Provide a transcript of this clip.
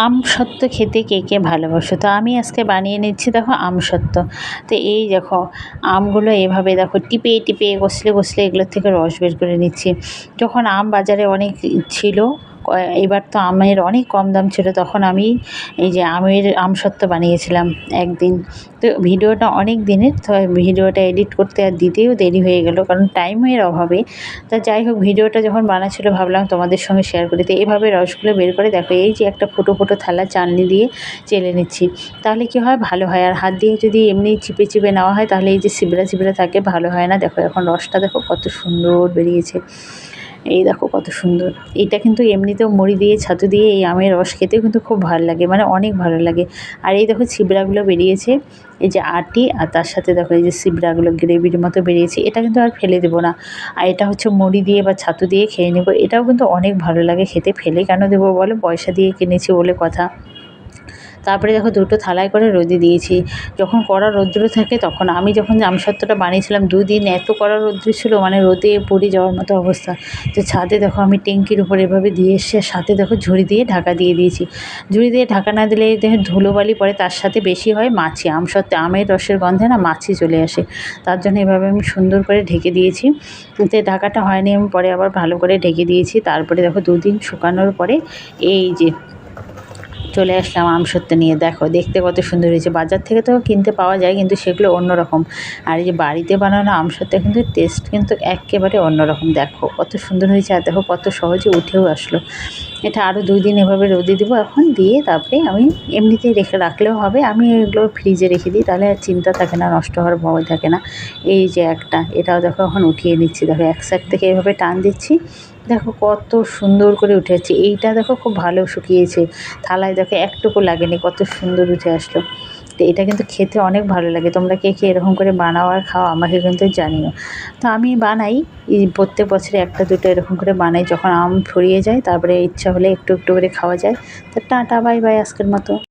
আমসত্ত্ব খেতে কে কে ভালোবাসো? তো আমি আজকে বানিয়ে নিচ্ছি দেখো আমসত্ত্ব। তো এই দেখো আমগুলো এভাবে দেখো টিপে টিপে কষলে কষলে এগুলোর থেকে রস বের করে নিচ্ছি। যখন আম বাজারে অনেক ছিল, এবার তো আমের অনেক কম দাম ছিল, তখন আমি এই যে আমসত্ত্ব বানিয়েছিলাম একদিন। তো ভিডিওটা অনেক দিনের, তো ভিডিওটা এডিট করতে আর দিতেও দেরি হয়ে গেল কারণ টাইমের অভাবে। তা যাই হোক, ভিডিওটা যখন বানাচ্ছিল ভাবলাম তোমাদের সঙ্গে শেয়ার করি। তো এভাবে রসগুলো বের করে দেখো এই যে একটা ফুটো ফুটো থালা চালনি দিয়ে চেলে নিচ্ছি, তাহলে কি হয় ভালো হয়। আর হাত দিয়ে যদি এমনি চিপে চিপে নেওয়া হয় তাহলে এই যে ছিবড়া ছিবড়া থাকে, ভালো হয় না। দেখো এখন রসটা দেখো কত সুন্দর বেরিয়েছে, এই দেখো কত সুন্দর। এটা কিন্তু এমনিতেও মুড়ি দিয়ে ছাতু দিয়ে এই আমের রস খেতেও কিন্তু খুব ভালো লাগে, মানে অনেক ভালো লাগে। আর এই দেখো ছিবড়াগুলো বেরিয়েছে, এই যে আটি আর তার সাথে দেখো এই যে ছিবড়াগুলো গ্রেভির মতো বেরিয়েছে, এটা কিন্তু আর ফেলে দেবো না। আর এটা হচ্ছে মুড়ি দিয়ে বা ছাতু দিয়ে খেয়ে নেবো, এটাও কিন্তু অনেক ভালো লাগে খেতে। ফেলে কেন দেবো বলো, পয়সা দিয়ে কিনেছি বলে কথা। তারপরে দেখো দুটো থালায় করে রোদে দিয়েছি। যখন কড়া রৌদ্র থাকে তখন, আমি যখন আমসত্ত্বটা বানিয়েছিলাম দুদিন এত কড়া রৌদ্র ছিল, মানে রোদে পুড়ে যাওয়ার মতো অবস্থা। তো ছাদে দেখো আমি ট্যাঙ্কির উপর এভাবে দিয়ে এসে সাথে দেখো ঝুড়ি দিয়ে ঢাকা দিয়ে দিয়েছি। ঝুড়ি দিয়ে ঢাকা না দিলে দেখো ধুলোবালি পড়ে, তার সাথে বেশি হয় মাছি। আমের রসের গন্ধে না মাছি চলে আসে, তার জন্য এভাবে আমি সুন্দর করে ঢেকে দিয়েছি। এতে ঢাকাটা হয়নি, আমি পরে আবার ভালো করে ঢেকে দিয়েছি। তারপরে দেখো দুদিন শুকানোর পরে এই যে চলে আসলাম আমসত্ত্ব নিয়ে। দেখো দেখতে কত সুন্দর হয়েছে। বাজার থেকে তো কিনতে পাওয়া যায় কিন্তু সেগুলো অন্যরকম, আর এই যে বাড়িতে বানানো আমসত্ত্ব কিন্তু টেস্ট কিন্তু একেবারে অন্যরকম। দেখো কত সুন্দর হয়েছে, আর দেখো কত সহজে উঠেও আসলো। এটা আরও 2 দিন এভাবে রোদে দেবো এখন, দিয়ে তারপরে আমি এমনিতেই রাখলেও হবে। আমি এগুলো ফ্রিজে রেখে দিই, তাহলে আর চিন্তা থাকে না, নষ্ট হওয়ার ভয় থাকে না। এই যে একটা, এটাও দেখো এখন উঠিয়ে নিচ্ছি। দেখো এক সাইড থেকে এভাবে টান দিচ্ছি, দেখো কত সুন্দর করে উঠে যাচ্ছে। এইটা দেখো খুব ভালো শুকিয়েছে, থালায় দেখো একটুকু লাগেনি, কত সুন্দর উঠে আসলো। তো এটা কিন্তু খেতে অনেক ভালো লাগে। তোমরা কে কে এরকম করে বানাও আর খাও আমাকে কিন্তু জানিও। তো আমি বানাই এই প্রত্যেক বছরে 1টা 2টা এরকম করে বানাই, যখন আম ফুরিয়ে যায় তারপরে ইচ্ছা হলে একটু একটু করে খাওয়া যায়। তো টাটা বাই বাই আজকের মতো।